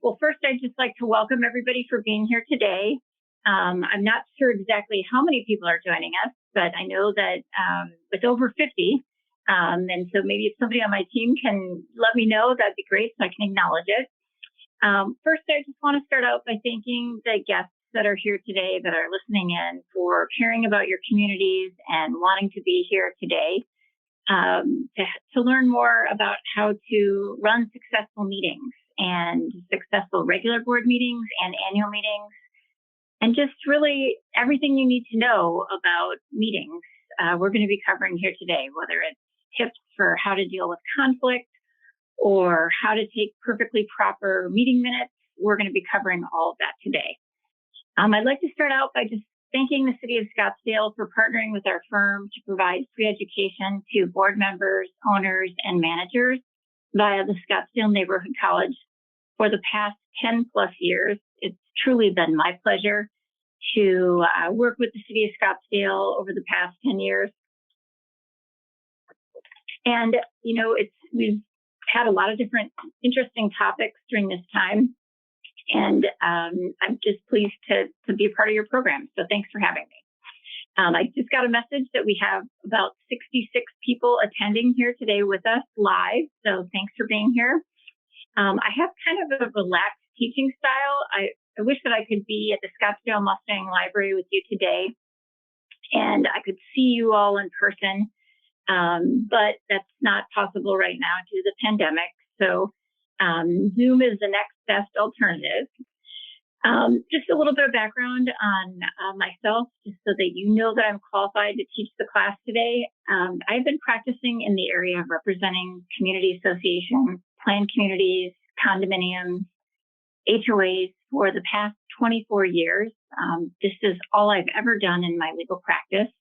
Well, first, I'd just like to welcome everybody for being here today. I'm not sure exactly how many people are joining us, but I know that it's over 50. And so maybe if somebody on my team can let me know, that'd be great so I can acknowledge it. First, I just want to start out by thanking the guests that are here today that are listening in for caring about your communities and wanting to be here today to learn more about how to run successful meetings and successful regular board meetings and annual meetings, and just really everything you need to know about meetings. We're going to be covering here today, whether it's tips for how to deal with conflict or how to take perfectly proper meeting minutes. We're going to be covering all of that today. I'd like to start out by just thanking the City of Scottsdale for partnering with our firm to provide free education to board members, owners, and managers via the Scottsdale Neighborhood College for the past 10 plus years. It's truly been my pleasure to work with the City of Scottsdale over the past 10 years. And, we've had a lot of different interesting topics during this time. And I'm just pleased to be a part of your program. So thanks for having me. I just got a message that we have about 66 people attending here today with us live. So thanks for being here. I have kind of a relaxed teaching style. I wish that I could be at the Scottsdale Mustang Library with you today and I could see you all in person. But that's not possible right now due to the pandemic. So Zoom is the next best alternative. Just a little bit of background on myself, just so that you know that I'm qualified to teach the class today. I've been practicing in the area of representing community associations, planned communities, condominiums, HOAs for the past 24 years. This is all I've ever done in my legal practice.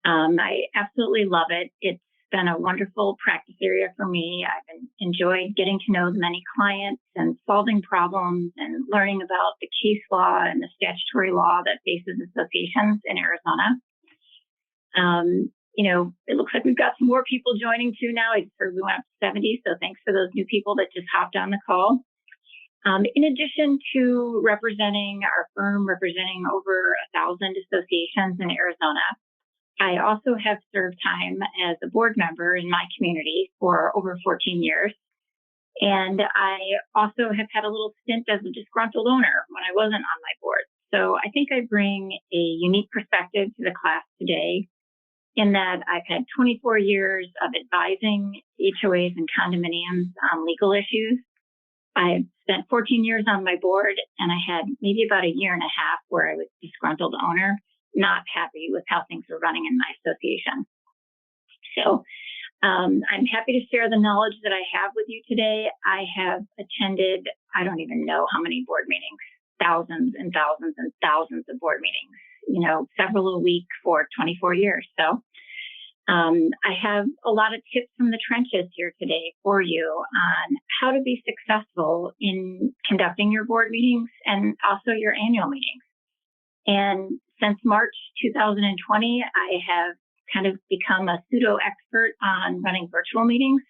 I absolutely love it. It's been a wonderful practice area for me. I've enjoyed getting to know the many clients and solving problems and learning about the case law and the statutory law that faces associations in Arizona. It looks like we've got some more people joining too now. I heard we went up to 70, so thanks for those new people that just hopped on the call. In addition to representing our firm, representing over 1,000 associations in Arizona, I also have served time as a board member in my community for over 14 years. And I also have had a little stint as a disgruntled owner when I wasn't on my board. So I think I bring a unique perspective to the class today in that I've had 24 years of advising HOAs and condominiums on legal issues. I've spent 14 years on my board, and I had maybe about a year and a half where I was a disgruntled owner, not happy with how things were running in my association. So I'm happy to share the knowledge that I have with you today. I have attended, I don't even know how many board meetings, thousands and thousands and thousands of board meetings, several a week for 24 years. So I have a lot of tips from the trenches here today for you on how to be successful in conducting your board meetings and also your annual meetings. And since March 2020, I have kind of become a pseudo expert on running virtual meetings.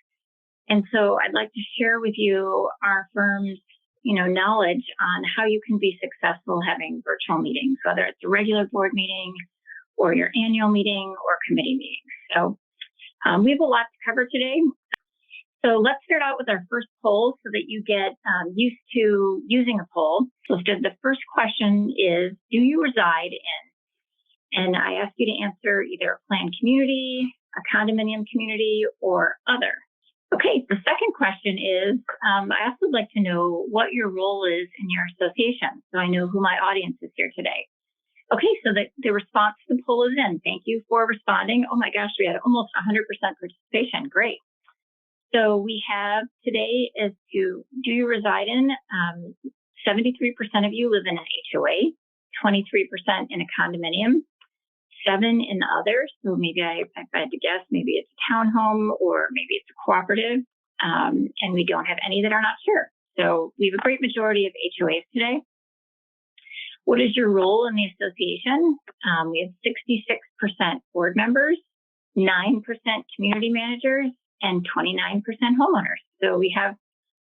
And so I'd like to share with you our firm's, knowledge on how you can be successful having virtual meetings, whether it's a regular board meeting or your annual meeting or committee meetings. So we have a lot to cover today. So let's start out with our first poll so that you get used to using a poll. So the first question is, do you reside in? And I ask you to answer either a planned community, a condominium community, or other. Okay, the second question is, I also would like to know what your role is in your association, so I know who my audience is here today. Okay, so the response to the poll is in. Thank you for responding. Oh my gosh, we had almost 100% participation. Great. So we have today is do you reside in? 73% of you live in an HOA, 23% in a condominium, 7% in others. So maybe if I had to guess, maybe it's a townhome or maybe it's a cooperative. And we don't have any that are not sure. So we have a great majority of HOAs today. What is your role in the association? We have 66% board members, 9% community managers, and 29% homeowners. So we have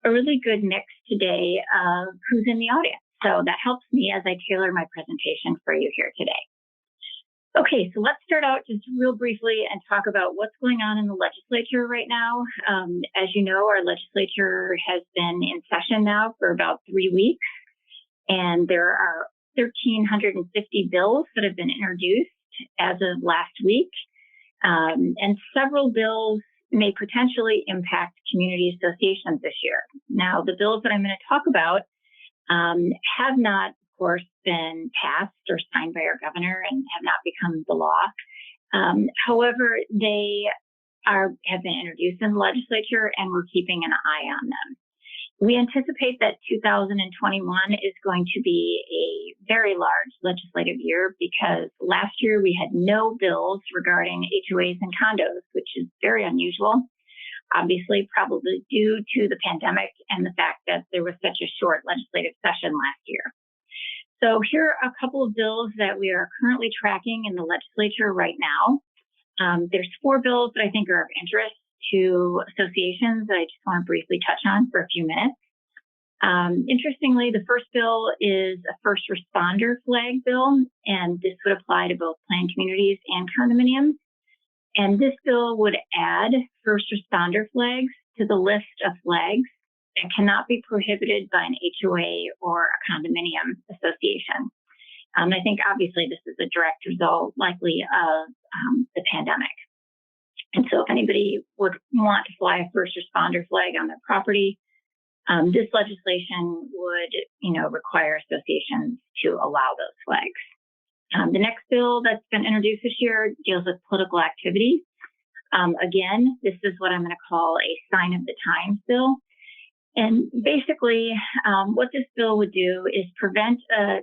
a really good mix today of who's in the audience. So that helps me as I tailor my presentation for you here today. Okay, so let's start out just real briefly and talk about what's going on in the legislature right now. As you know, our legislature has been in session now for about 3 weeks, and there are 1,350 bills that have been introduced as of last week, and several bills may potentially impact community associations this year. Now, the bills that I'm going to talk about have not, of course, been passed or signed by our governor and have not become the law. However, they have been introduced in the legislature, and we're keeping an eye on them. We anticipate that 2021 is going to be a very large legislative year because last year we had no bills regarding HOAs and condos, which is very unusual. Obviously, probably due to the pandemic and the fact that there was such a short legislative session last year. So here are a couple of bills that we are currently tracking in the legislature right now. There's 4 bills that I think are of interest to associations that I just want to briefly touch on for a few minutes. Interestingly, the first bill is a first responder flag bill, and this would apply to both planned communities and condominiums. And this bill would add first responder flags to the list of flags that cannot be prohibited by an HOA or a condominium association. I think obviously this is a direct result likely of the pandemic. And so if anybody would want to fly a first responder flag on their property, this legislation would, require associations to allow those flags. The next bill that's been introduced this year deals with political activity. Again, this is what I'm going to call a sign of the times bill. And basically, what this bill would do is prevent a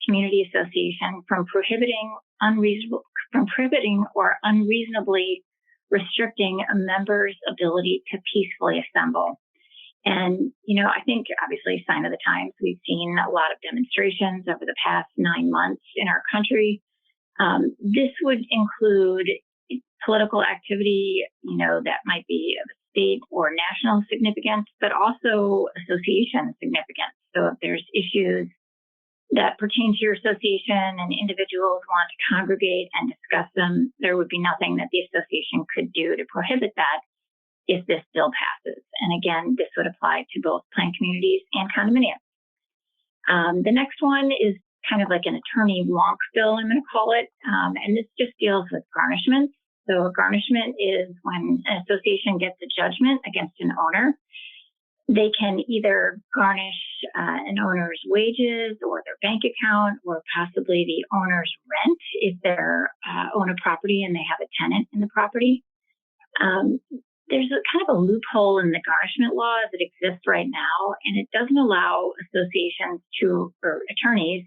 community association from prohibiting or unreasonably restricting a member's ability to peacefully assemble. And, I think obviously sign of the times, we've seen a lot of demonstrations over the past 9 months in our country. This would include political activity, that might be of state or national significance, but also association significance. So if there's issues that pertain to your association and individuals want to congregate and discuss them, there would be nothing that the association could do to prohibit that if this bill passes. And again, this would apply to both planned communities and condominiums. The next one is kind of like an attorney wonk bill, I'm going to call it. And this just deals with garnishments. So a garnishment is when an association gets a judgment against an owner. They can either garnish an owner's wages or their bank account or possibly the owner's rent if they own a property and they have a tenant in the property. There's a kind of a loophole in the garnishment law as it exists right now, and it doesn't allow associations or attorneys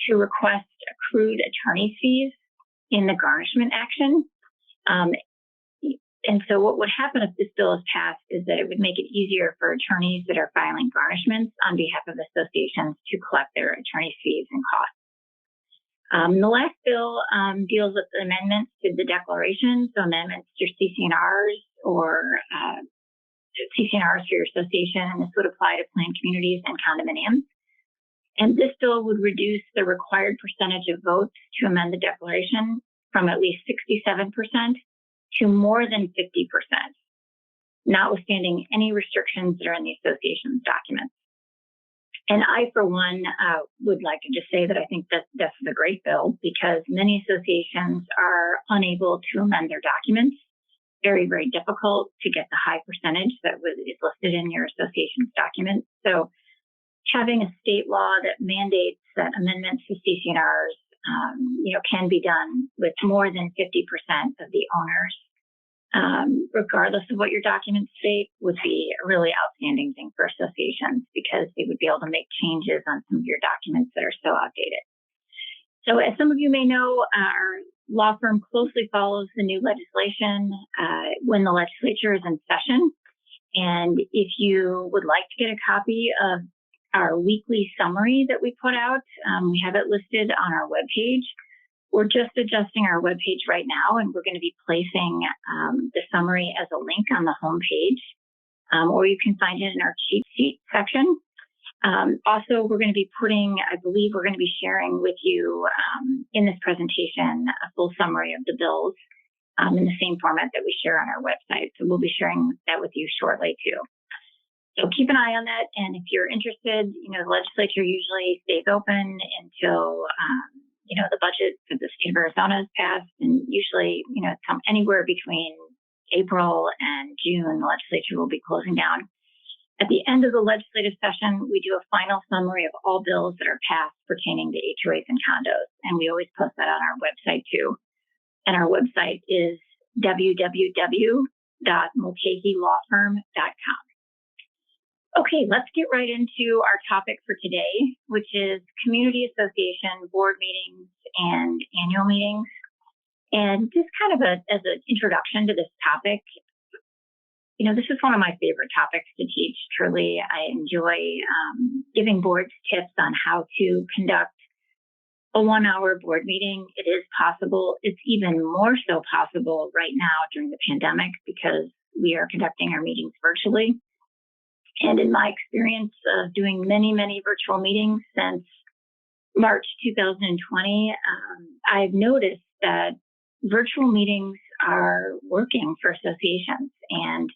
to request accrued attorney fees in the garnishment action. And so what would happen if this bill is passed is that it would make it easier for attorneys that are filing garnishments on behalf of associations to collect their attorney fees and costs. The last bill deals with amendments to the declaration, so amendments to CC&Rs or CC&Rs for your association, and this would apply to planned communities and condominiums. And this bill would reduce the required percentage of votes to amend the declaration from at least 67% to more than 50%, notwithstanding any restrictions that are in the association's documents. And I, for one, would like to just say that I think that this is a great bill because many associations are unable to amend their documents. Very, very difficult to get the high percentage that is listed in your association's documents. So having a state law that mandates that amendments to CC&Rs, can be done with more than 50% of the owners, regardless of what your documents state, would be a really outstanding thing for associations because they would be able to make changes on some of your documents that are so outdated. So as some of you may know, our law firm closely follows the new legislation when the legislature is in session. And if you would like to get a copy of our weekly summary that we put out, we have it listed on our webpage. We're just adjusting our webpage right now, and we're going to be placing the summary as a link on the homepage. or you can find it in our cheat sheet section. Also, we're going to be I believe we're going to be sharing with you in this presentation a full summary of the bills in the same format that we share on our website. So we'll be sharing that with you shortly too. So keep an eye on that. And if you're interested, the legislature usually stays open until, the budget for the state of Arizona is passed. And usually, anywhere between April and June, the legislature will be closing down. At the end of the legislative session, we do a final summary of all bills that are passed pertaining to HOAs and condos. And we always post that on our website too. And our website is www.mulcahylawfirm.com. Okay, let's get right into our topic for today, which is community association board meetings and annual meetings. And just kind of as an introduction to this topic, this is one of my favorite topics to teach. Truly, I enjoy giving boards tips on how to conduct a 1-hour board meeting. It is possible. It's even more so possible right now during the pandemic because we are conducting our meetings virtually. And in my experience of doing many, many virtual meetings since March 2020, I've noticed that virtual meetings are working for associations, and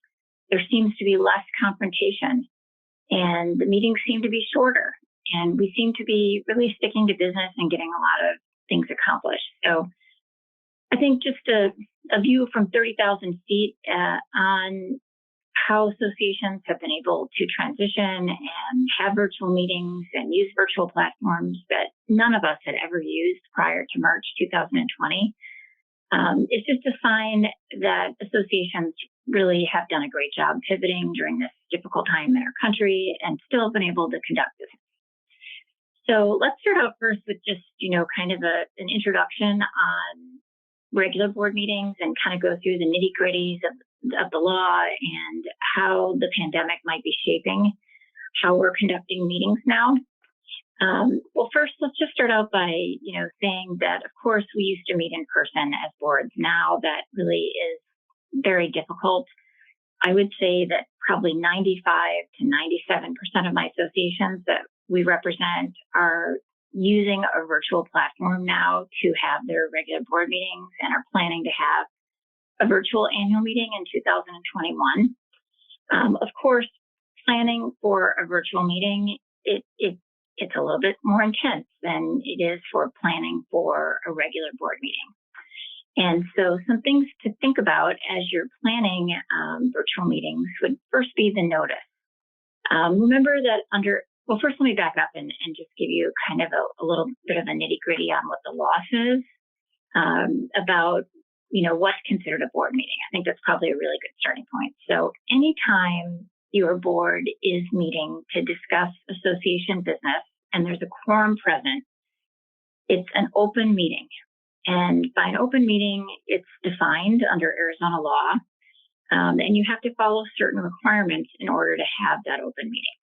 there seems to be less confrontation, and the meetings seem to be shorter, and we seem to be really sticking to business and getting a lot of things accomplished. So I think just a view from 30,000 feet on how associations have been able to transition and have virtual meetings and use virtual platforms that none of us had ever used prior to March 2020. It's just a sign that associations really have done a great job pivoting during this difficult time in our country and still have been able to conduct business. So let's start out first with just, kind of an introduction on regular board meetings and kind of go through the nitty-gritties of the law and how the pandemic might be shaping how we're conducting meetings now. Well, first, let's just start out by, saying that, of course, we used to meet in person as boards. Now that really is very difficult. I would say that probably 95 to 97% of my associations that we represent are using a virtual platform now to have their regular board meetings and are planning to have a virtual annual meeting in 2021. Of course, planning for a virtual meeting, it's a little bit more intense than it is for planning for a regular board meeting. And so some things to think about as you're planning virtual meetings would first be the notice. Remember that first let me back up and just give you kind of a little bit of a nitty-gritty on what the law says about what's considered a board meeting. I think that's probably a really good starting point. So anytime your board is meeting to discuss association business and there's a quorum present, it's an open meeting. And by an open meeting, it's defined under Arizona law, and you have to follow certain requirements in order to have that open meeting.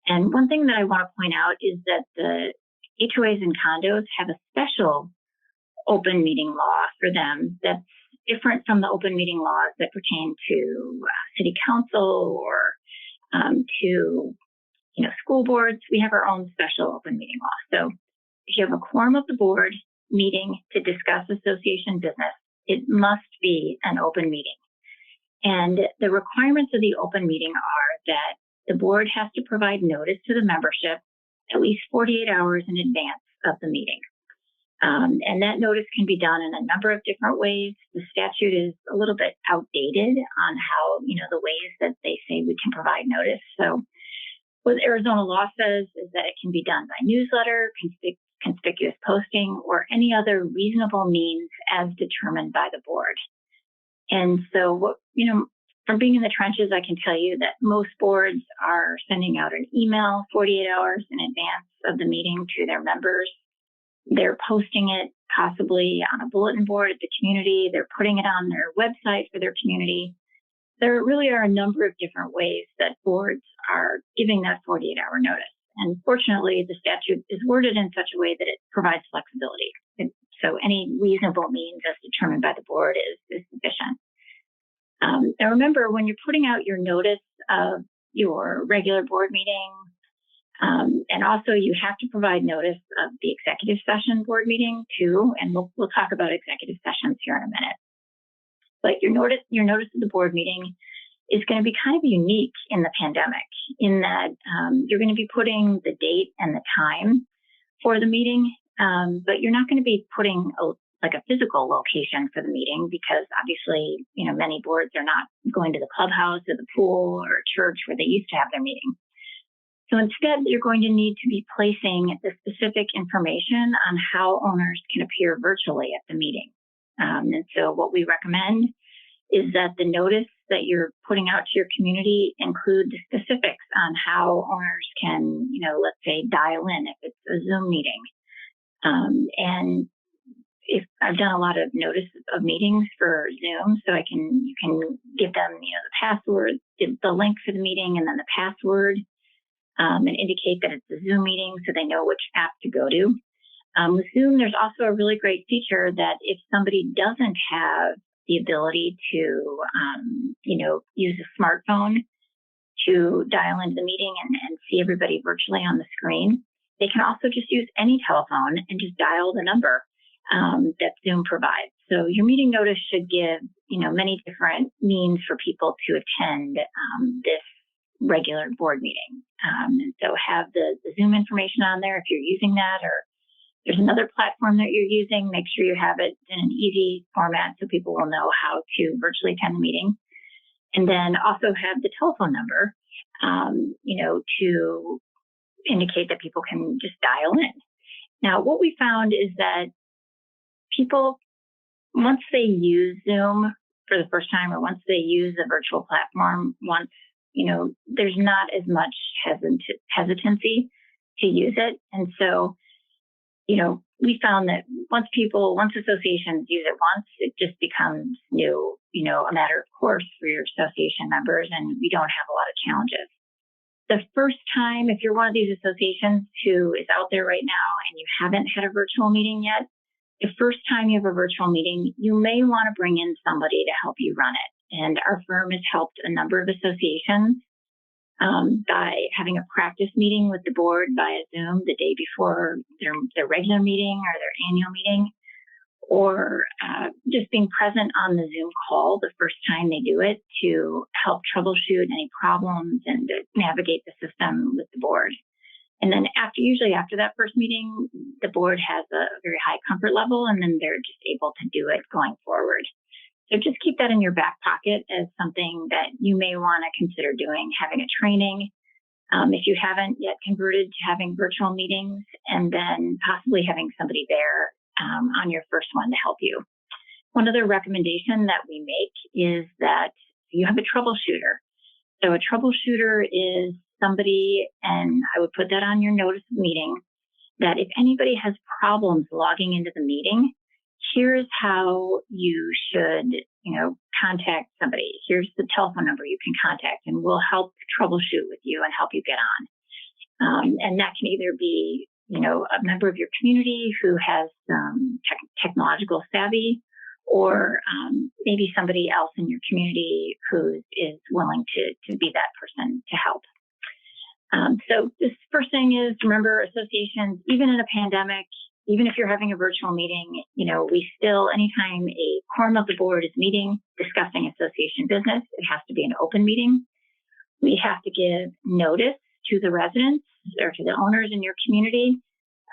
And one thing that I want to point out is that the HOAs and condos have a special open meeting law for them that's different from the open meeting laws that pertain to city council or to school boards. We have our own special open meeting law. So if you have a quorum of the board meeting to discuss association business, it must be an open meeting. And the requirements of the open meeting are that the board has to provide notice to the membership at least 48 hours in advance of the meeting. And that notice can be done in a number of different ways. The statute is a little bit outdated on how, the ways that they say we can provide notice. So what Arizona law says is that it can be done by newsletter, conspicuous posting, or any other reasonable means as determined by the board. And so, from being in the trenches, I can tell you that most boards are sending out an email 48 hours in advance of the meeting to their members. They're posting it possibly on a bulletin board at the community. They're putting it on their website for their community. There really are a number of different ways that boards are giving that 48-hour notice. And fortunately, the statute is worded in such a way that it provides flexibility. So any reasonable means as determined by the board is sufficient. Now remember, when you're putting out your notice of your regular board meeting. And also you have to provide notice of the executive session board meeting too. And we'll talk about executive sessions here in a minute. But your notice of the board meeting is going to be kind of unique in the pandemic in that you're going to be putting the date and the time for the meeting, but you're not going to be putting a physical location for the meeting because obviously, many boards are not going to the clubhouse or the pool or church where they used to have their meeting. So instead, you're going to need to be placing the specific information on how owners can appear virtually at the meeting. And so what we recommend is that the notice that you're putting out to your community include the specifics on how owners can, let's say dial in if it's a Zoom meeting. And if I've done a lot of notice of meetings for Zoom, so you can give them, the password, the link for the meeting, and then the password, and indicate that it's a Zoom meeting so they know which app to go to. With Zoom, there's also a really great feature that if somebody doesn't have the ability to, use a smartphone to dial into the meeting and see everybody virtually on the screen, they can also just use any telephone and just dial the number that Zoom provides. So your meeting notice should give, many different means for people to attend this regular board meeting. And so have the Zoom information on there if you're using that, or there's another platform that you're using, make sure you have it in an easy format so people will know how to virtually attend the meeting. And then also have the telephone number, to indicate that people can just dial in. Now, what we found is that people, once they use Zoom for the first time or once they use a virtual platform, there's not as much hesitancy to use it. And so, we found that once associations use it once, it just becomes new, a matter of course for your association members, and we don't have a lot of challenges. The first time, if you're one of these associations who is out there right now and you haven't had a virtual meeting yet, the first time you have a virtual meeting, you may want to bring in somebody to help you run it. And our firm has helped a number of associations by having a practice meeting with the board via Zoom the day before their regular meeting or their annual meeting, or just being present on the Zoom call the first time they do it to help troubleshoot any problems and to navigate the system with the board. And then usually after that first meeting, the board has a very high comfort level, and then they're just able to do it going forward. So just keep that in your back pocket as something that you may want to consider doing, having a training. If you haven't yet converted to having virtual meetings, and then possibly having somebody there on your first one to help you. One other recommendation that we make is that you have a troubleshooter. So a troubleshooter is somebody, and I would put that on your notice of meeting, that if anybody has problems logging into the meeting, here's how you should, contact somebody. Here's the telephone number you can contact, and we'll help troubleshoot with you and help you get on. And that can either be, a member of your community who has some technological savvy, or maybe somebody else in your community who is willing to be that person to help. So this first thing is, remember, associations, even in a pandemic, even if you're having a virtual meeting, we still, anytime a quorum of the board is meeting, discussing association business, it has to be an open meeting. We have to give notice to the residents or to the owners in your community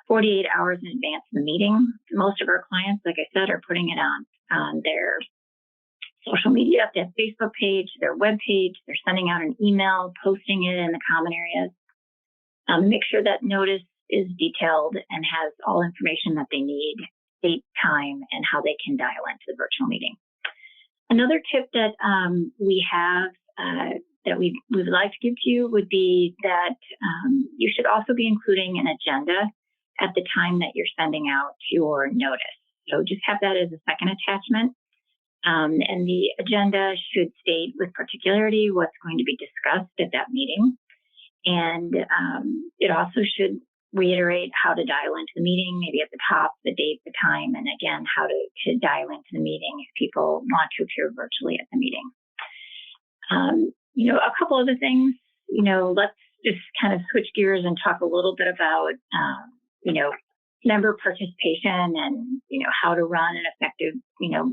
48 hours in advance of the meeting. Most of our clients, like I said, are putting it on their social media, their Facebook page, their web page. They're sending out an email, posting it in the common areas. Make sure that notice is detailed and has all information that they need, date, time, and how they can dial into the virtual meeting. Another tip that we have that we would like to give to you would be that you should also be including an agenda at the time that you're sending out your notice. So just have that as a second attachment. And the agenda should state with particularity what's going to be discussed at that meeting. And it also should reiterate how to dial into the meeting, maybe at the top, the date, the time, and again, how to dial into the meeting if people want to appear virtually at the meeting. A couple other things, let's just kind of switch gears and talk a little bit about, member participation and, how to run an effective,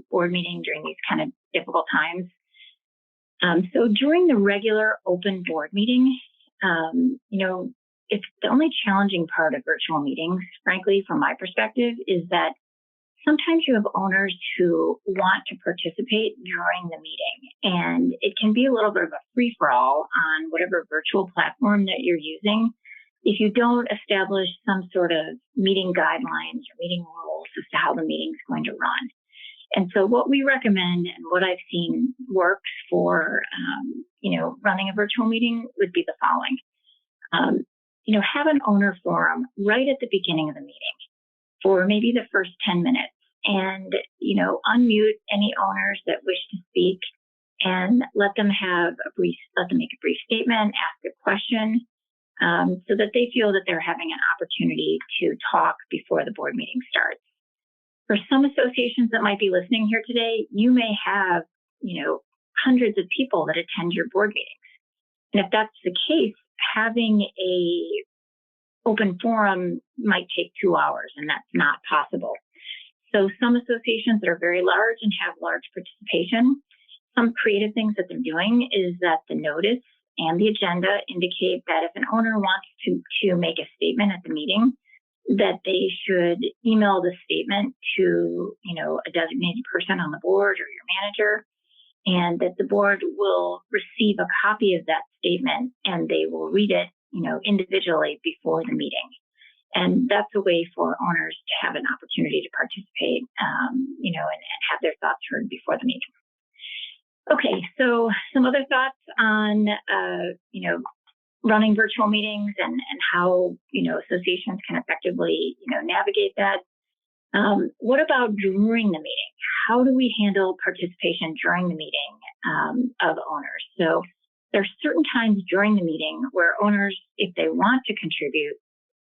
board meeting during these kind of difficult times. So during the regular open board meeting, it's the only challenging part of virtual meetings, frankly, from my perspective, is that sometimes you have owners who want to participate during the meeting, and it can be a little bit of a free-for-all on whatever virtual platform that you're using if you don't establish some sort of meeting guidelines or meeting rules as to how the meeting is going to run. And so what we recommend and what I've seen works for, running a virtual meeting would be the following. Have an owner forum right at the beginning of the meeting for maybe the first 10 minutes and, unmute any owners that wish to speak and let them make a brief statement, ask a question, so that they feel that they're having an opportunity to talk before the board meeting starts. For some associations that might be listening here today, you may have, hundreds of people that attend your board meetings. And if that's the case, having a open forum might take 2 hours, and that's not possible. So some associations that are very large and have large participation, some creative things that they're doing is that the notice and the agenda indicate that if an owner wants to make a statement at the meeting, that they should email the statement to, a designated person on the board or your manager, and that the board will receive a copy of that statement and they will read it, individually before the meeting. And that's a way for owners to have an opportunity to participate, and have their thoughts heard before the meeting. Okay, so some other thoughts on, running virtual meetings and how, associations can effectively, navigate that. What about during the meeting? How do we handle participation during the meeting of owners? So there are certain times during the meeting where owners, if they want to contribute,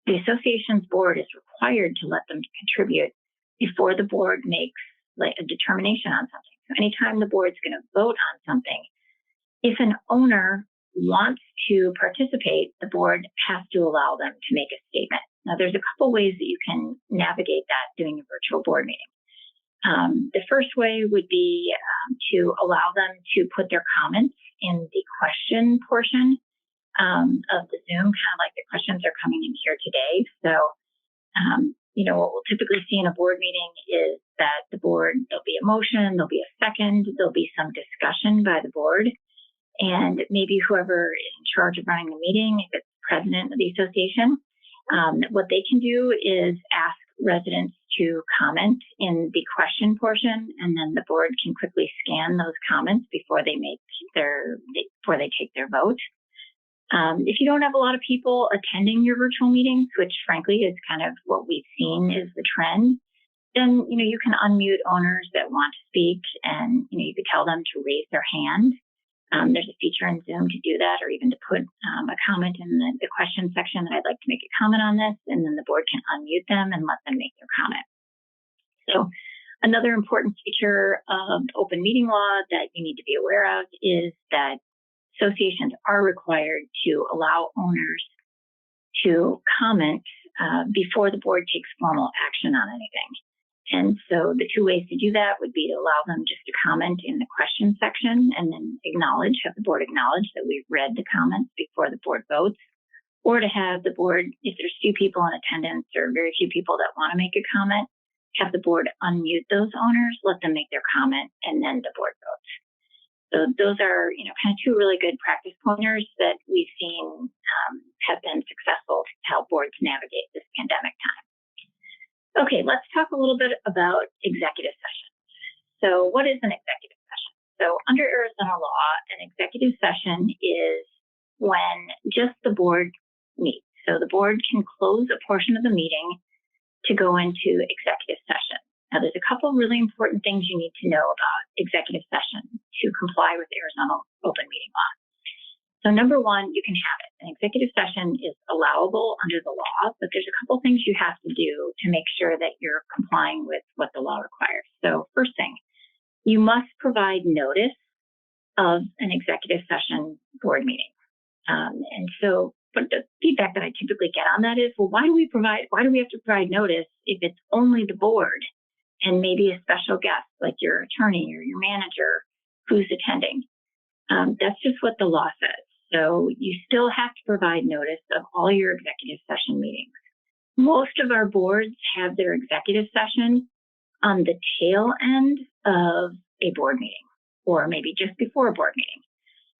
the association's board is required to let them contribute before the board makes a determination on something. So anytime the board's going to vote on something, if an owner wants to participate, the board has to allow them to make a statement. Now, there's a couple ways that you can navigate that doing a virtual board meeting. The first way would be to allow them to put their comments in the question portion of the Zoom, kind of like the questions are coming in here today. So, what we'll typically see in a board meeting is that there'll be a motion, there'll be a second, there'll be some discussion by the board, and maybe whoever is in charge of running the meeting, if it's president of the association, what they can do is ask residents to comment in the question portion, and then the board can quickly scan those comments before they take their vote. If you don't have a lot of people attending your virtual meetings, which frankly is kind of what we've seen is the trend, then you can unmute owners that want to speak, and you could tell them to raise their hand. There's a feature in Zoom to do that, or even to put a comment in the question section that I'd like to make a comment on this, and then the board can unmute them and let them make their comment. So another important feature of open meeting law that you need to be aware of is that associations are required to allow owners to comment before the board takes formal action on anything. And so the two ways to do that would be to allow them just to comment in the question section and then have the board acknowledge that we've read the comments before the board votes, or to have the board, if there's few people in attendance or very few people that want to make a comment, have the board unmute those owners, let them make their comment, and then the board votes. So those are, kind of two really good practice pointers that we've seen have been successful to help boards navigate this pandemic time. Okay, let's talk a little bit about executive sessions. So what is an executive session? So under Arizona law, an executive session is when just the board meets. So the board can close a portion of the meeting to go into executive session. Now, there's a couple really important things you need to know about executive session to comply with Arizona open meeting law. So number one, you can have it. An executive session is allowable under the law, but there's a couple things you have to do to make sure that you're complying with what the law requires. So first thing, you must provide notice of an executive session board meeting. And so, but the feedback that I typically get on that is, well, why do we have to provide notice if it's only the board and maybe a special guest like your attorney or your manager who's attending? That's just what the law says. So you still have to provide notice of all your executive session meetings. Most of our boards have their executive session on the tail end of a board meeting, or maybe just before a board meeting.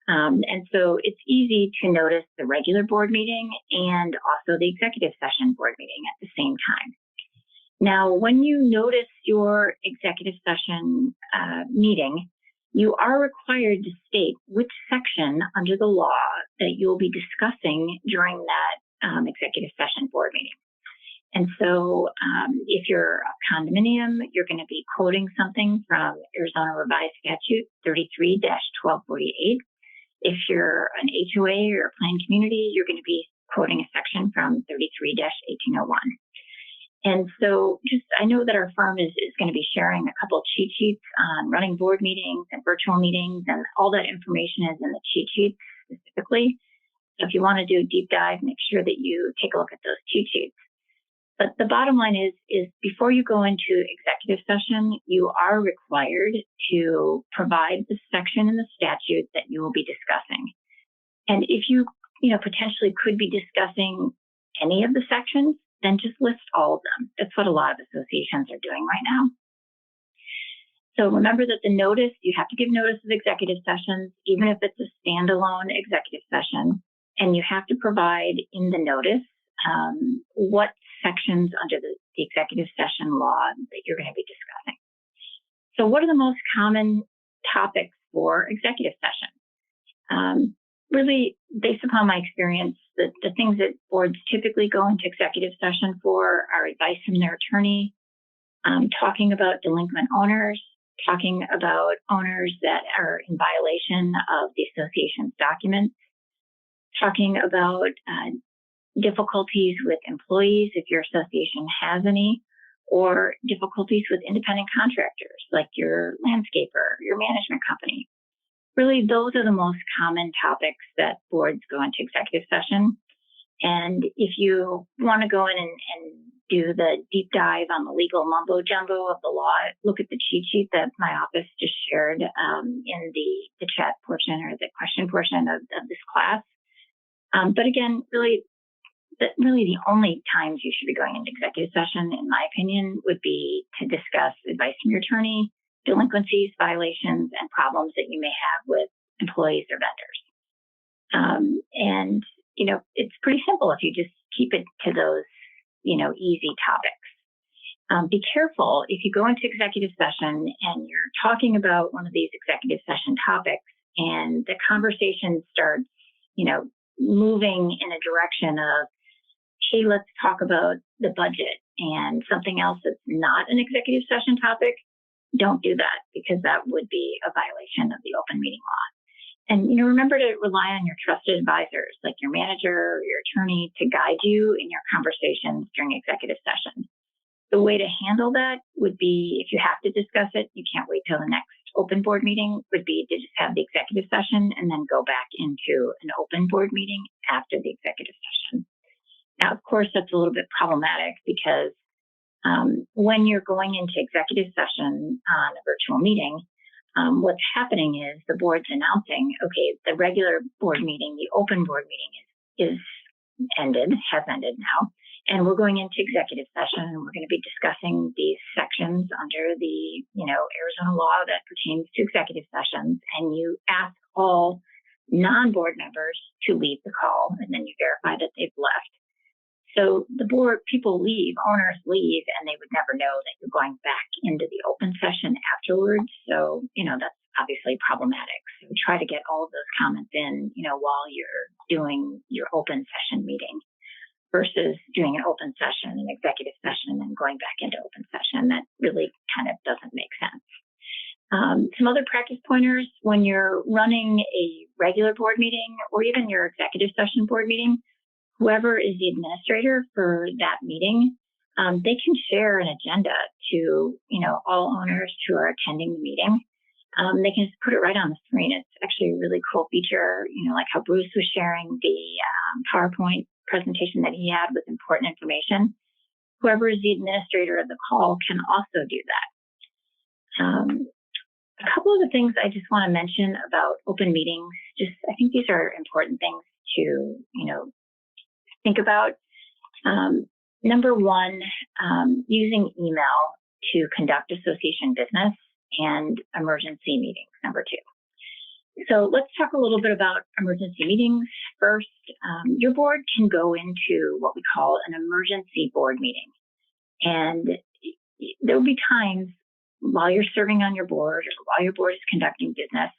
And so it's easy to notice the regular board meeting and also the executive session board meeting at the same time. Now, when you notice your executive session meeting, you are required to state which section under the law that you'll be discussing during that executive session board meeting. And so if you're a condominium, you're going to be quoting something from Arizona Revised Statute 33-1248. If you're an HOA or a planned community, you're going to be quoting a section from 33-1801. And so I know that our firm is going to be sharing a couple of cheat sheets on running board meetings and virtual meetings, and all that information is in the cheat sheets specifically. So if you want to do a deep dive, make sure that you take a look at those cheat sheets. But the bottom line is before you go into executive session, you are required to provide the section in the statute that you will be discussing. And if you potentially could be discussing any of the sections, then just list all of them. That's what a lot of associations are doing right now. So remember that the notice, you have to give notice of executive sessions, even if it's a standalone executive session, and you have to provide in the notice what sections under the executive session law that you're going to be discussing. So what are the most common topics for executive session? Really, based upon my experience, the things that boards typically go into executive session for are advice from their attorney, talking about delinquent owners, talking about owners that are in violation of the association's documents, talking about difficulties with employees, if your association has any, or difficulties with independent contractors, like your landscaper, your management company. Really, those are the most common topics that boards go into executive session. And if you want to go in and do the deep dive on the legal mumbo jumbo of the law, look at the cheat sheet that my office just shared in the chat portion or the question portion of this class. But again, really the only times you should be going into executive session, in my opinion, would be to discuss advice from your attorney, delinquencies, violations, and problems that you may have with employees or vendors. And it's pretty simple if you just keep it to those, easy topics. Be careful if you go into executive session and you're talking about one of these executive session topics and the conversation starts, moving in a direction of, hey, let's talk about the budget and something else that's not an executive session topic. Don't do that, because that would be a violation of the open meeting law. And, remember to rely on your trusted advisors, like your manager or your attorney, to guide you in your conversations during executive session. The way to handle that would be, if you have to discuss it, you can't wait till the next open board meeting, would be to just have the executive session and then go back into an open board meeting after the executive session. Now, of course, that's a little bit problematic because when you're going into executive session on a virtual meeting, what's happening is the board's announcing, okay, the regular board meeting, the open board meeting has ended now, and we're going into executive session, and we're going to be discussing these sections under the, Arizona law that pertains to executive sessions, and you ask all non-board members to leave the call, and then you verify that they've left. So the board, people leave, owners leave, and they would never know that you're going back into the open session afterwards. So, that's obviously problematic. So try to get all of those comments in, while you're doing your open session meeting versus doing an open session, an executive session, and going back into open session. That really kind of doesn't make sense. Some other practice pointers when you're running a regular board meeting or even your executive session board meeting, whoever is the administrator for that meeting, they can share an agenda to, all owners who are attending the meeting. they can just put it right on the screen. It's actually a really cool feature, like how Bruce was sharing the PowerPoint presentation that he had with important information. Whoever is the administrator of the call can also do that. A couple of the things I just want to mention about open meetings, I think these are important things to, think about. Number one, using email to conduct association business and emergency meetings, number two. So let's talk a little bit about emergency meetings first. Your board can go into what we call an emergency board meeting. And there will be times while you're serving on your board or while your board is conducting business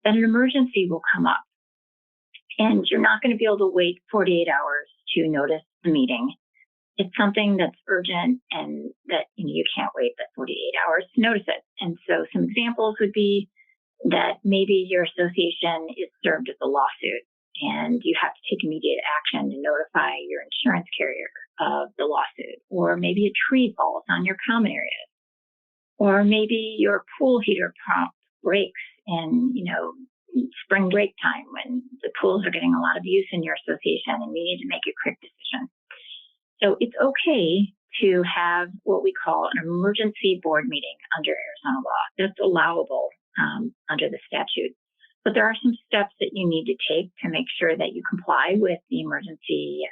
that an emergency will come up. And you're not going to be able to wait 48 hours to notice the meeting. It's something that's urgent and that you can't wait that 48 hours to notice it. And so some examples would be that maybe your association is served with a lawsuit and you have to take immediate action to notify your insurance carrier of the lawsuit. Or maybe a tree falls on your common areas. Or maybe your pool heater pump breaks in, spring break time when the pools are getting a lot of use in your association and you need to make a quick decision. So it's okay to have what we call an emergency board meeting under Arizona law. That's allowable under the statute. But there are some steps that you need to take to make sure that you comply with the emergency,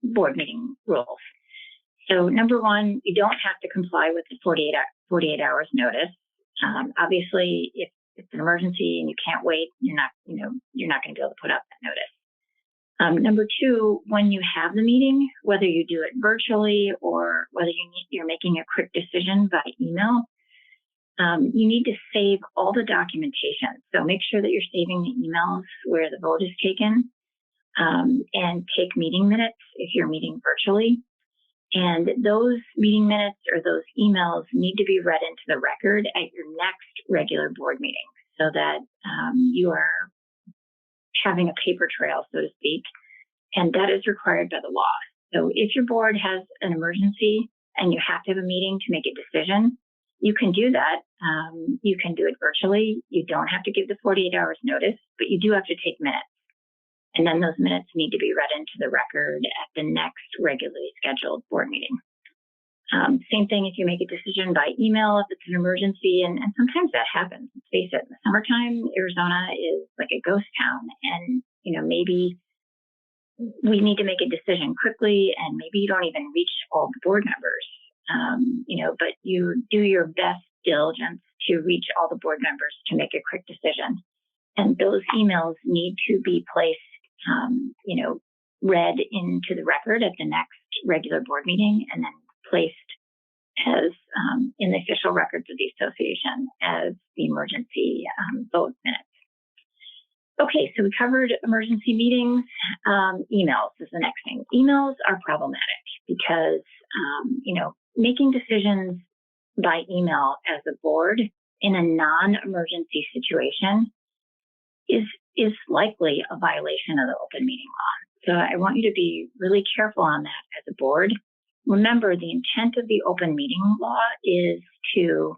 board meeting rules. So number one, you don't have to comply with the 48 hours notice. Obviously, if it's an emergency and you can't wait, you're not going to be able to put up that notice. Number two, when you have the meeting, whether you do it virtually or whether you're making a quick decision by email, you need to save all the documentation. So make sure that you're saving the emails where the vote is taken, and take meeting minutes if you're meeting virtually. And those meeting minutes or those emails need to be read into the record at your next regular board meeting so that you are having a paper trail, so to speak, and that is required by the law. So if your board has an emergency and you have to have a meeting to make a decision, you can do that. You can do it virtually. You don't have to give the 48 hours notice, but you do have to take minutes. And then those minutes need to be read into the record at the next regularly scheduled board meeting. Same thing if you make a decision by email, if it's an emergency, and sometimes that happens. Let's face it, in the summertime, Arizona is like a ghost town. And, maybe we need to make a decision quickly, and maybe you don't even reach all the board members, but you do your best diligence to reach all the board members to make a quick decision. And those emails need to be placed, read into the record at the next regular board meeting and then placed as in the official records of the association as the emergency vote minutes. Okay, so we covered emergency meetings. Emails is the next thing. Emails are problematic because, making decisions by email as a board in a non-emergency situation is likely a violation of the open meeting law. So I want you to be really careful on that as a board. Remember, the intent of the open meeting law is to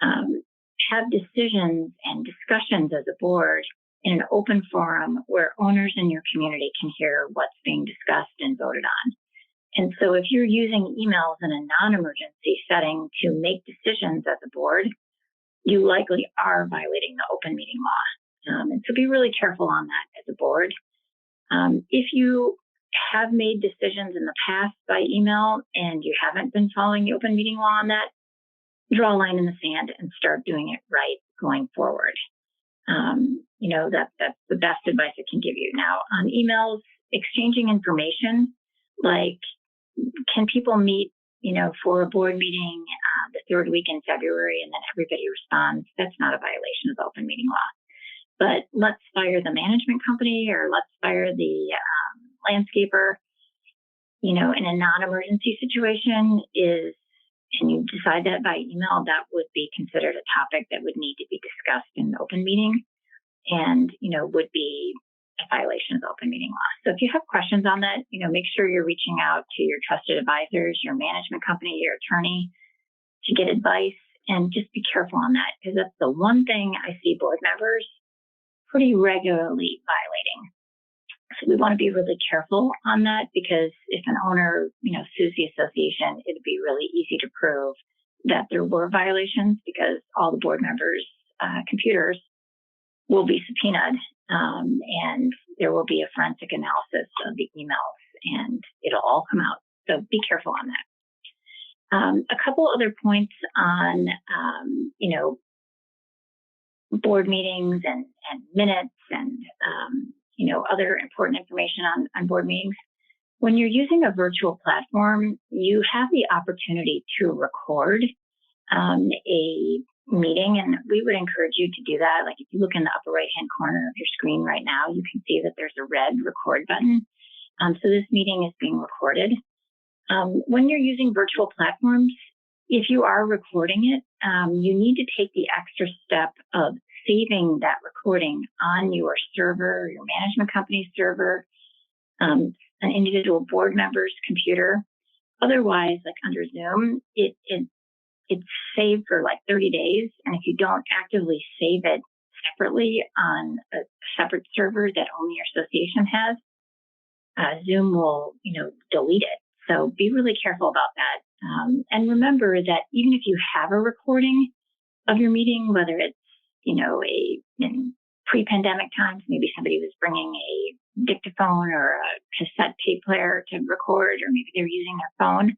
have decisions and discussions as a board in an open forum where owners in your community can hear what's being discussed and voted on. And so if you're using emails in a non-emergency setting to make decisions as a board, you likely are violating the open meeting law. And so be really careful on that as a board. If you have made decisions in the past by email and you haven't been following the open meeting law on that, draw a line in the sand and start doing it right going forward. That's the best advice I can give you. Now, on emails, exchanging information, like can people meet, for a board meeting the third week in February and then everybody responds? That's not a violation of the open meeting law. But let's fire the management company or let's fire the landscaper, in a non-emergency situation and you decide that by email, that would be considered a topic that would need to be discussed in the open meeting and, would be a violation of the open meeting law. So if you have questions on that, make sure you're reaching out to your trusted advisors, your management company, your attorney to get advice And just be careful on that, because that's the one thing I see board members pretty regularly violating. So we want to be really careful on that, because if an owner, sues the association, it'd be really easy to prove that there were violations, because all the board members' computers will be subpoenaed, and there will be a forensic analysis of the emails, and it'll all come out. So be careful on that. A couple other points on, board meetings and minutes and, other important information on board meetings. When you're using a virtual platform, you have the opportunity to record a meeting, and we would encourage you to do that. Like if you look in the upper right-hand corner of your screen right now, you can see that there's a red record button. So this meeting is being recorded. When you're using virtual platforms, if you are recording it, you need to take the extra step of saving that recording on your server, your management company's server, an individual board member's computer. Otherwise, like under Zoom, it's saved for like 30 days. And if you don't actively save it separately on a separate server that only your association has, Zoom will, delete it. So be really careful about that. And remember that even if you have a recording of your meeting, whether it's, in pre-pandemic times, maybe somebody was bringing a dictaphone or a cassette tape player to record, or maybe they're using their phone.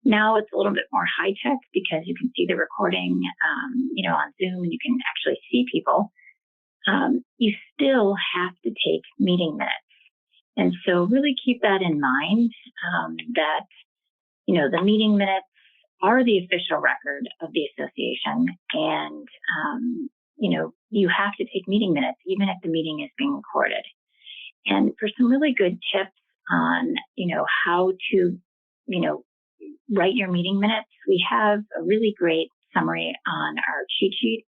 Now it's a little bit more high tech, because you can see the recording, on Zoom, and you can actually see people. You still have to take meeting minutes. And so really keep that in mind, that, the meeting minutes are the official record of the association. And, you have to take meeting minutes, even if the meeting is being recorded. And for some really good tips on, how to, write your meeting minutes, we have a really great summary on our cheat sheet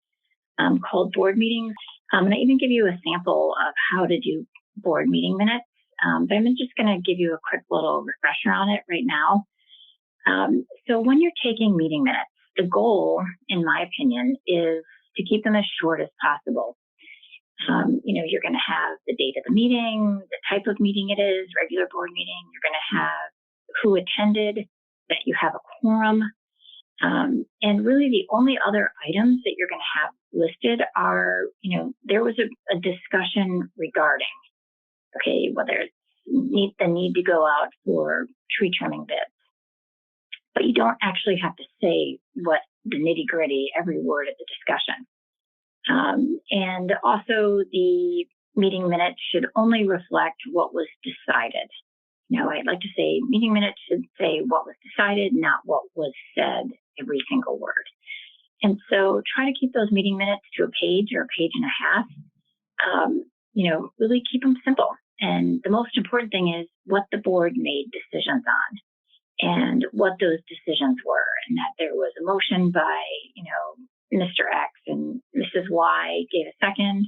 called Board Meetings. And I even give you a sample of how to do board meeting minutes. But I'm just going to give you a quick little refresher on it right now. So when you're taking meeting minutes, the goal, in my opinion, is to keep them as short as possible. You're going to have the date of the meeting, the type of meeting it is, regular board meeting. You're going to have who attended, that you have a quorum. And really the only other items that you're going to have listed are, there was a discussion regarding, whether it's the need to go out for tree trimming bids. But you don't actually have to say what the nitty-gritty, every word of the discussion. And also the meeting minutes should only reflect what was decided. I'd like to say meeting minutes should say what was decided, not what was said, every single word. And so try to keep those meeting minutes to a page or a page and a half. Really keep them simple. And the most important thing is what the board made decisions on and what those decisions were, and that there was a motion by, Mr. X and Mrs. Y gave a second.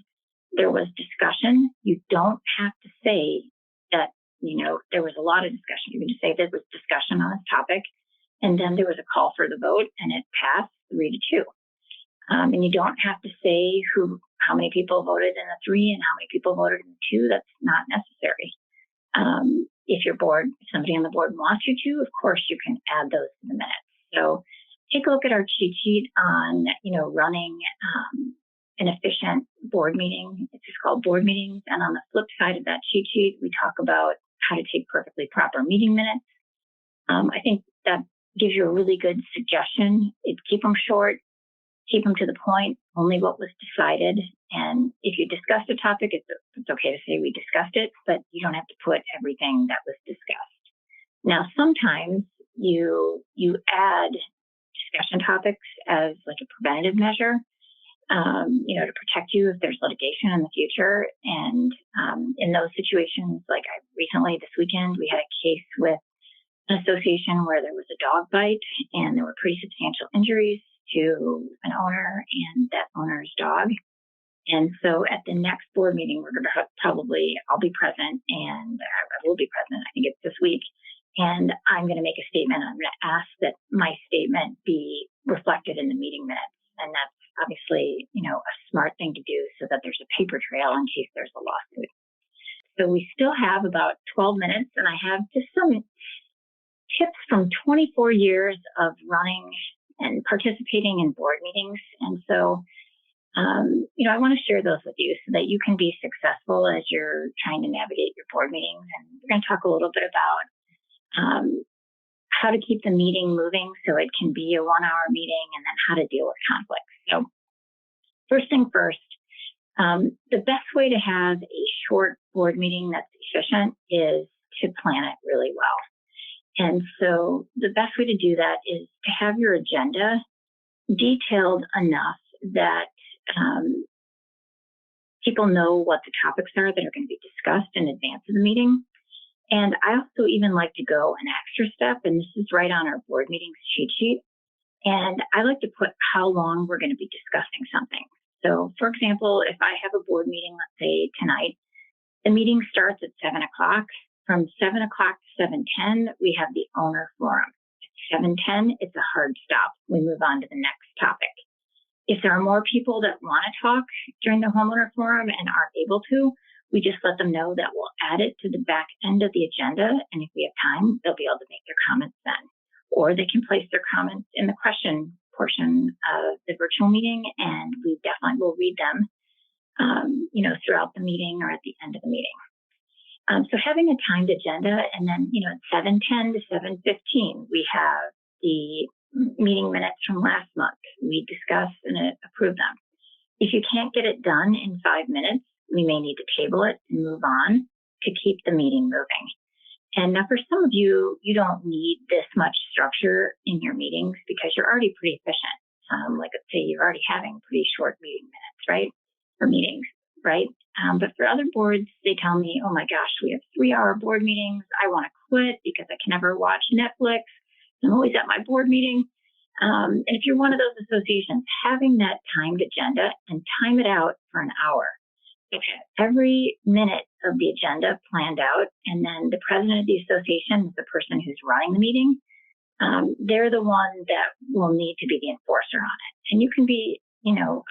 There was discussion. You don't have to say that, there was a lot of discussion. You can just say there was discussion on this topic, and then there was a call for the vote, and it passed 3-2. And you don't have to say how many people voted in the 3 and how many people voted in the 2. That's not necessary. If somebody on the board wants you to, of course, you can add those to the minutes. So take a look at our cheat sheet on, running an efficient board meeting. It's just called Board Meetings. And on the flip side of that cheat sheet, we talk about how to take perfectly proper meeting minutes. I think that gives you a really good suggestion. Keep them short, keep them to the point, only what was decided. And if you discussed a topic, it's okay to say we discussed it, but you don't have to put everything that was discussed. Now, sometimes you add discussion topics as like a preventative measure, to protect you if there's litigation in the future. And in those situations, like recently this weekend, we had a case with an association where there was a dog bite and there were pretty substantial injuries to an owner and that owner's dog. And so at the next board meeting, we're going to I'll be present, and I will be present. I think it's this week. and I'm going to make a statement. I'm going to ask that my statement be reflected in the meeting minutes. And that's obviously, a smart thing to do so that there's a paper trail in case there's a lawsuit. So we still have about 12 minutes, and I have just some tips from 24 years of running and participating in board meetings. And so, I want to share those with you so that you can be successful as you're trying to navigate your board meetings. And we're going to talk a little bit about how to keep the meeting moving so it can be a 1-hour meeting, and then how to deal with conflicts. So first thing first, the best way to have a short board meeting that's efficient is to plan it really well. And so the best way to do that is to have your agenda detailed enough that people know what the topics are that are going to be discussed in advance of the meeting. And I also even like to go an extra step, and this is right on our board meetings cheat sheet. And I like to put how long we're going to be discussing something. So, for example, if I have a board meeting, let's say tonight, the meeting starts at 7 o'clock. From 7 o'clock to 7:10, we have the owner forum. At 7:10, it's a hard stop. We move on to the next topic. If there are more people that want to talk during the homeowner forum and aren't able to, we just let them know that we'll add it to the back end of the agenda. And if we have time, they'll be able to make their comments then. Or they can place their comments in the question portion of the virtual meeting, and we definitely will read them, throughout the meeting or at the end of the meeting. So having a timed agenda, and then, at 7:10 to 7:15, we have the meeting minutes from last month. We discuss and approve them. If you can't get it done in 5 minutes, we may need to table it and move on to keep the meeting moving. And now for some of you, you don't need this much structure in your meetings because you're already pretty efficient. Like let's say you're already having pretty short meeting minutes, right? Or meetings, right? But for other boards, they tell me, oh my gosh, we have 3-hour board meetings. I want to quit because I can never watch Netflix. I'm always at my board meeting. And if you're one of those associations, having that timed agenda and time it out for an hour. Okay, every minute of the agenda planned out, and then the president of the association is the person who's running the meeting. They're the one that will need to be the enforcer on it. And you can be, what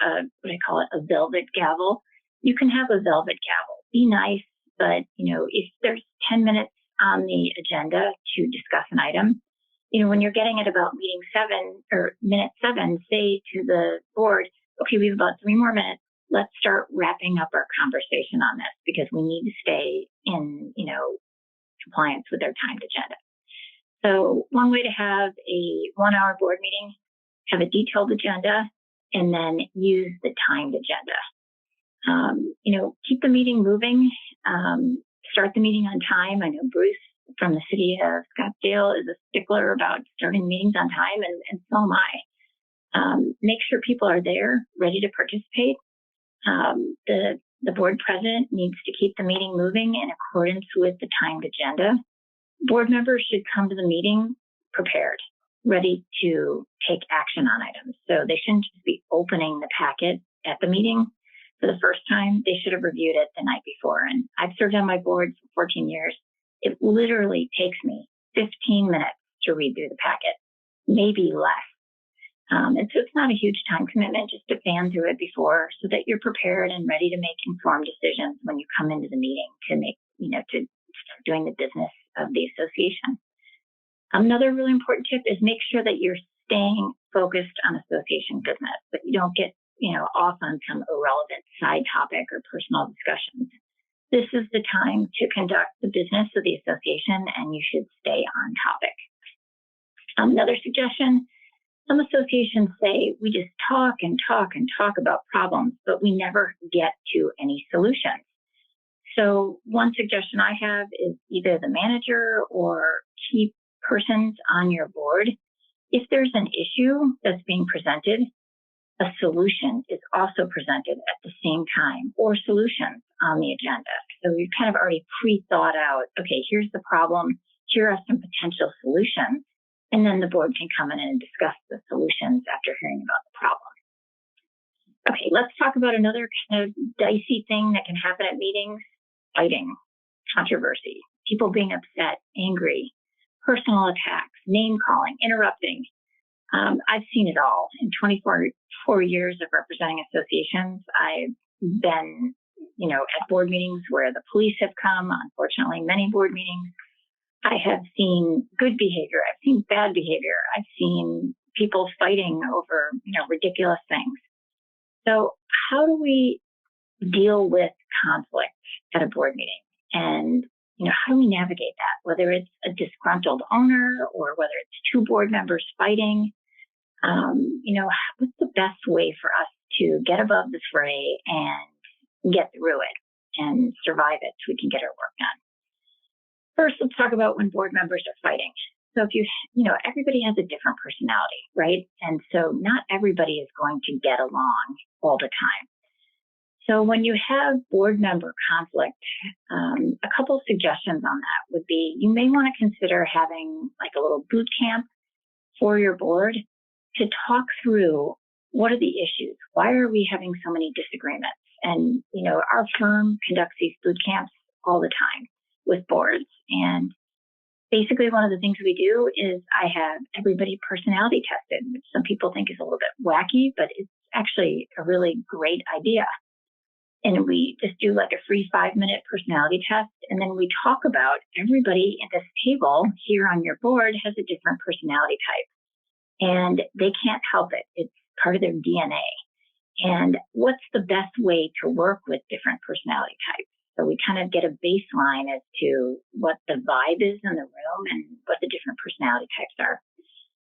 I call it, a velvet gavel. You can have a velvet gavel. Be nice, but, if there's 10 minutes on the agenda to discuss an item, when you're getting at about meeting 7 or minute 7, say to the board, okay, we have about 3 more minutes. Let's start wrapping up our conversation on this because we need to stay in, compliance with our timed agenda. So one way to have a 1-hour board meeting, have a detailed agenda, and then use the timed agenda. Keep the meeting moving, start the meeting on time. I know Bruce from the city of Scottsdale is a stickler about starting meetings on time, and so am I. Make sure people are there, ready to participate. The board president needs to keep the meeting moving in accordance with the timed agenda. Board members should come to the meeting prepared, ready to take action on items. So they shouldn't just be opening the packet at the meeting for the first time. They should have reviewed it the night before. And I've served on my board for 14 years. It literally takes me 15 minutes to read through the packet, maybe less. And so it's not a huge time commitment just to fan through it before so that you're prepared and ready to make informed decisions when you come into the meeting to make, to start doing the business of the association. Another really important tip is make sure that you're staying focused on association business, that you don't get, off on some irrelevant side topic or personal discussions. This is the time to conduct the business of the association, and you should stay on topic. Another suggestion, some associations say we just talk and talk and talk about problems, but we never get to any solutions. So one suggestion I have is either the manager or key persons on your board. If there's an issue that's being presented, a solution is also presented at the same time, or solutions on the agenda. So you've kind of already pre-thought out, okay, here's the problem, here are some potential solutions, and then the board can come in and discuss the solutions after hearing about the problem. Okay, let's talk about another kind of dicey thing that can happen at meetings: fighting, controversy, people being upset, angry. personal attacks, name calling, interrupting. I've seen it all. In 24 years of representing associations, I've been, at board meetings where the police have come, unfortunately, many board meetings. I have seen good behavior. I've seen bad behavior. I've seen people fighting over, ridiculous things. So how do we deal with conflict at a board meeting? And, how do we navigate that? Whether it's a disgruntled owner or whether it's two board members fighting, what's the best way for us to get above the fray and get through it and survive it so we can get our work done? First, let's talk about when board members are fighting. So if everybody has a different personality, right? And so not everybody is going to get along all the time. So when you have board member conflict, a couple of suggestions on that would be you may want to consider having like a little boot camp for your board to talk through what are the issues? Why are we having so many disagreements? And, our firm conducts these boot camps all the time with boards. And basically one of the things we do is I have everybody personality tested, which some people think is a little bit wacky, but it's actually a really great idea. And we just do like a free 5-minute personality test. And then we talk about everybody at this table here on your board has a different personality type. And they can't help it. It's part of their DNA. And what's the best way to work with different personality types? So we kind of get a baseline as to what the vibe is in the room and what the different personality types are.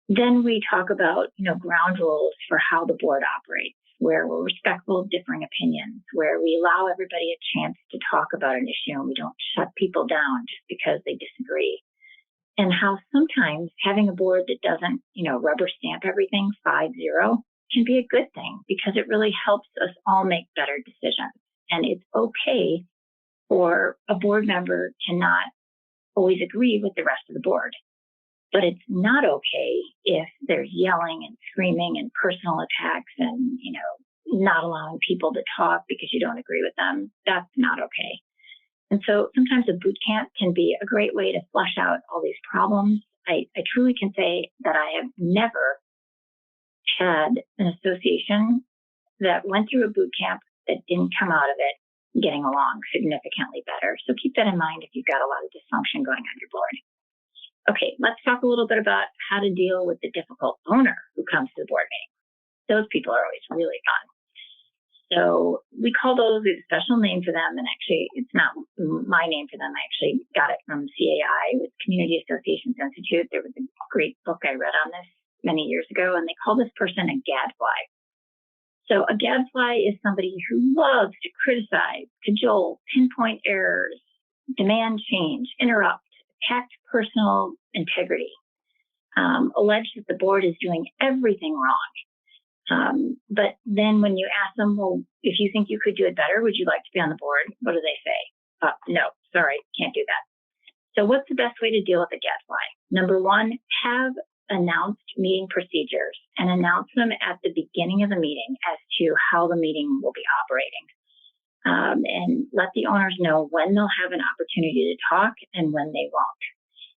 Then we talk about, ground rules for how the board operates, where we're respectful of differing opinions, where we allow everybody a chance to talk about an issue and we don't shut people down just because they disagree. And how sometimes having a board that doesn't, rubber stamp everything 5-0 can be a good thing because it really helps us all make better decisions. And it's okay for a board member to not always agree with the rest of the board. But it's not okay if there's yelling and screaming and personal attacks and, not allowing people to talk because you don't agree with them. That's not okay. And so sometimes a boot camp can be a great way to flush out all these problems. I truly can say that I have never had an association that went through a boot camp that didn't come out of it getting along significantly better. So keep that in mind if you've got a lot of dysfunction going on your board. Okay, let's talk a little bit about how to deal with the difficult owner who comes to the board meeting. Those people are always really fun. So we call those a special name for them, and actually it's not my name for them. I actually got it from CAI, with Community Associations Institute. There was a great book I read on this many years ago, and they call this person a gadfly. So a gadfly is somebody who loves to criticize, cajole, pinpoint errors, demand change, interrupt, attack personal integrity, allege that the board is doing everything wrong. But then when you ask them, well, if you think you could do it better, would you like to be on the board? What do they say? No, sorry, can't do that. So what's the best way to deal with a gadfly? Number one, have announced meeting procedures and announce them at the beginning of the meeting as to how the meeting will be operating. And let the owners know when they'll have an opportunity to talk and when they won't.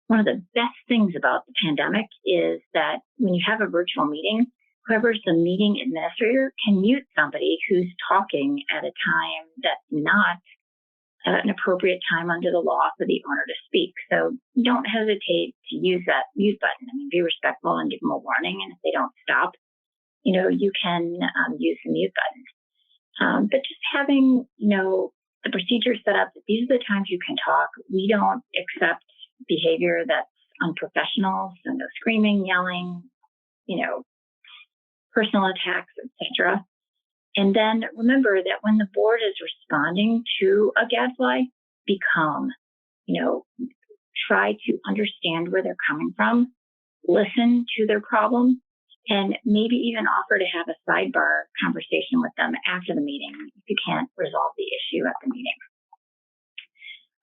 One of the best things about the pandemic is that when you have a virtual meeting, whoever's the meeting administrator can mute somebody who's talking at a time that's not an appropriate time under the law for the owner to speak. So don't hesitate to use that mute button. I mean, be respectful and give them a warning. And if they don't stop, you can use the mute button. But just having, the procedure set up that these are the times you can talk. We don't accept behavior that's unprofessional. So no screaming, yelling, personal attacks, etc. And then remember that when the board is responding to a gadfly, be calm. Try to understand where they're coming from, listen to their problem, and maybe even offer to have a sidebar conversation with them after the meeting if you can't resolve the issue at the meeting.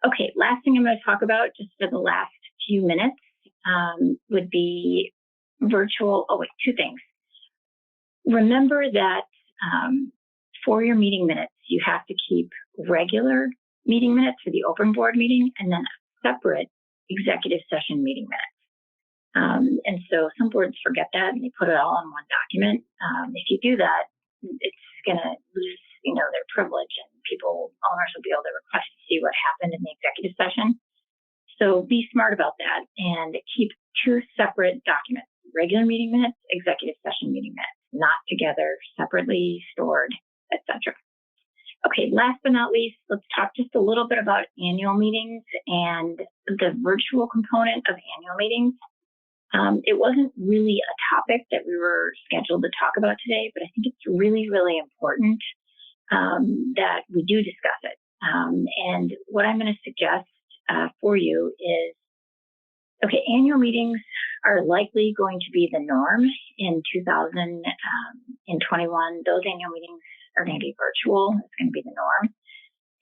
Okay, last thing I'm going to talk about just for the last few minutes would be virtual. Two things. Remember that for your meeting minutes, you have to keep regular meeting minutes for the open board meeting and then a separate executive session meeting minutes. And so some boards forget that and they put it all in one document. If you do that, it's going to lose, their privilege, and owners will be able to request to see what happened in the executive session. So be smart about that and keep two separate documents: regular meeting minutes, executive session meeting minutes, not together, separately stored, etc. Okay, last but not least, let's talk just a little bit about annual meetings and the virtual component of annual meetings. It wasn't really a topic that we were scheduled to talk about today, but I think it's really, really important that we do discuss it. And what I'm going to suggest for you is, okay, annual meetings are likely going to be the norm in 2021. Those annual meetings are going to be virtual. It's going to be the norm.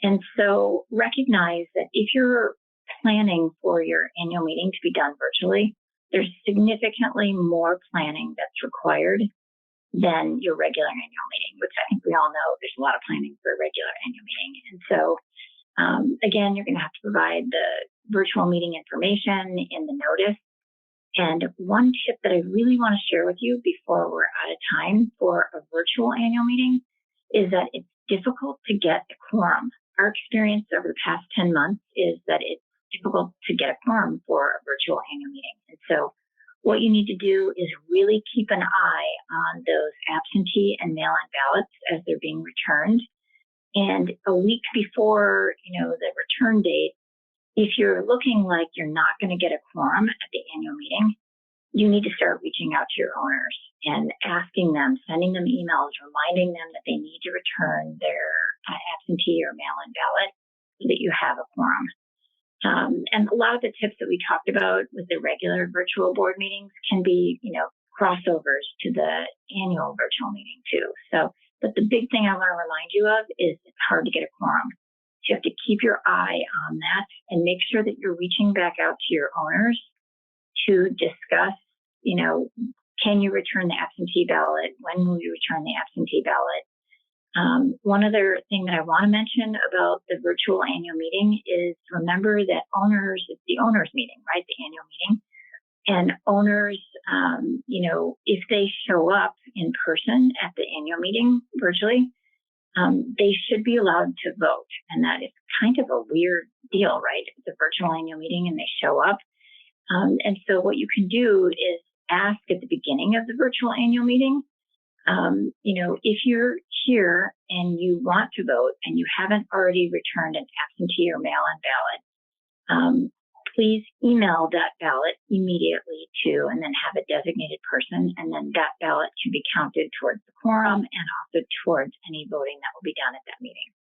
And so recognize that if you're planning for your annual meeting to be done virtually, there's significantly more planning that's required than your regular annual meeting, which I think we all know there's a lot of planning for a regular annual meeting. And so, again, you're going to have to provide the virtual meeting information in the notice. And one tip that I really want to share with you before we're out of time for a virtual annual meeting is that it's difficult to get a quorum. Our experience over the past 10 months is that it's difficult to get a quorum for a virtual annual meeting. And so what you need to do is really keep an eye on those absentee and mail-in ballots as they're being returned. And a week before, the return date, if you're looking like you're not going to get a quorum at the annual meeting, you need to start reaching out to your owners and asking them, sending them emails, reminding them that they need to return their absentee or mail-in ballot so that you have a quorum. And a lot of the tips that we talked about with the regular virtual board meetings can be, crossovers to the annual virtual meeting too. So, but the big thing I want to remind you of is it's hard to get a quorum. So you have to keep your eye on that and make sure that you're reaching back out to your owners to discuss, can you return the absentee ballot? When will you return the absentee ballot? One other thing that I want to mention about the virtual annual meeting is remember that it's the owners meeting, right? The annual meeting. And owners, if they show up in person at the annual meeting virtually, they should be allowed to vote. And that is kind of a weird deal, right? It's a virtual annual meeting and they show up. And so what you can do is ask at the beginning of the virtual annual meeting, if you're here and you want to vote and you haven't already returned an absentee or mail-in ballot, please email that ballot immediately to, and then have a designated person, and then that ballot can be counted towards the quorum and also towards any voting that will be done at that meeting.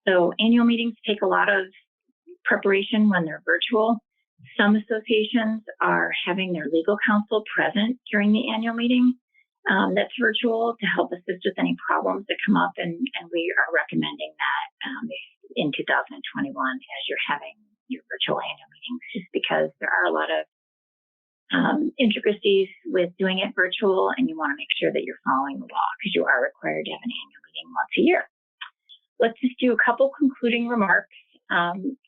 So annual meetings take a lot of preparation when they're virtual. Some associations are having their legal counsel present during the annual meeting. That's virtual to help assist with any problems that come up, and we are recommending that in 2021 as you're having your virtual annual meetings, just because there are a lot of intricacies with doing it virtual, and you want to make sure that you're following the law because you are required to have an annual meeting once a year. Let's just do a couple concluding remarks.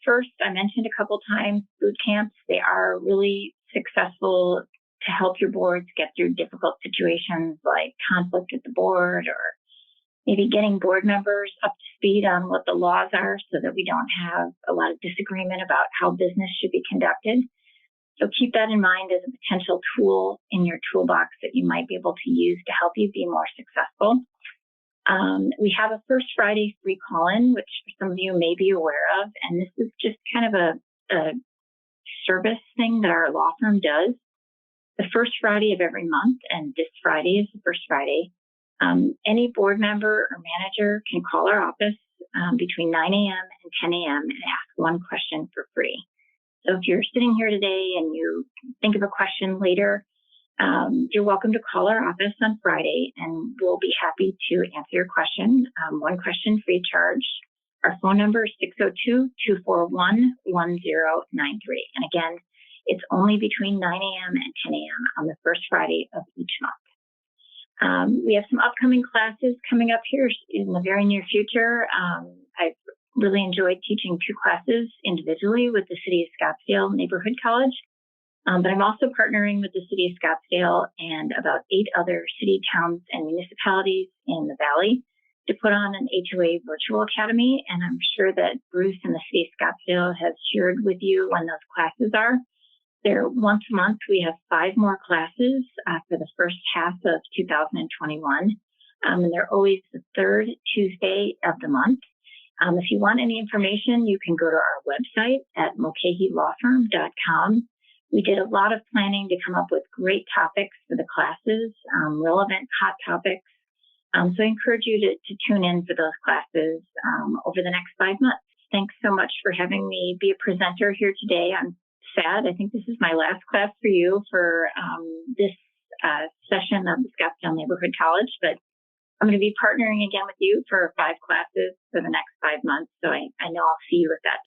First, I mentioned a couple times boot camps. They are really successful to help your boards get through difficult situations like conflict with the board, or maybe getting board members up to speed on what the laws are so that we don't have a lot of disagreement about how business should be conducted. So keep that in mind as a potential tool in your toolbox that you might be able to use to help you be more successful. We have a First Friday free call-in, which some of you may be aware of, and this is just kind of a service thing that our law firm does. The first Friday of every month, and this Friday is the first Friday, any board member or manager can call our office between 9 a.m. and 10 a.m. and ask one question for free. So if you're sitting here today and you think of a question later, you're welcome to call our office on Friday, and we'll be happy to answer your question. One question free of charge. Our phone number is 602-241-1093. And again, it's only between 9 a.m. and 10 a.m. on the first Friday of each month. We have some upcoming classes coming up here in the very near future. I've really enjoyed teaching 2 classes individually with the City of Scottsdale Neighborhood College. But I'm also partnering with the City of Scottsdale and about 8 other city, towns, and municipalities in the Valley to put on an HOA virtual academy. And I'm sure that Bruce and the City of Scottsdale have shared with you when those classes are. They're once a month. We have 5 more classes for the first half of 2021. And they're always the third Tuesday of the month. If you want any information, you can go to our website at mulcahylawfirm.com. We did a lot of planning to come up with great topics for the classes, relevant hot topics. So I encourage you to tune in for those classes over the next 5 months. Thanks so much for having me be a presenter here today. I'm sad. I think this is my last class for you for this session of the Scottsdale Neighborhood College, but I'm going to be partnering again with you for 5 classes for the next 5 months. So I know I'll see you at that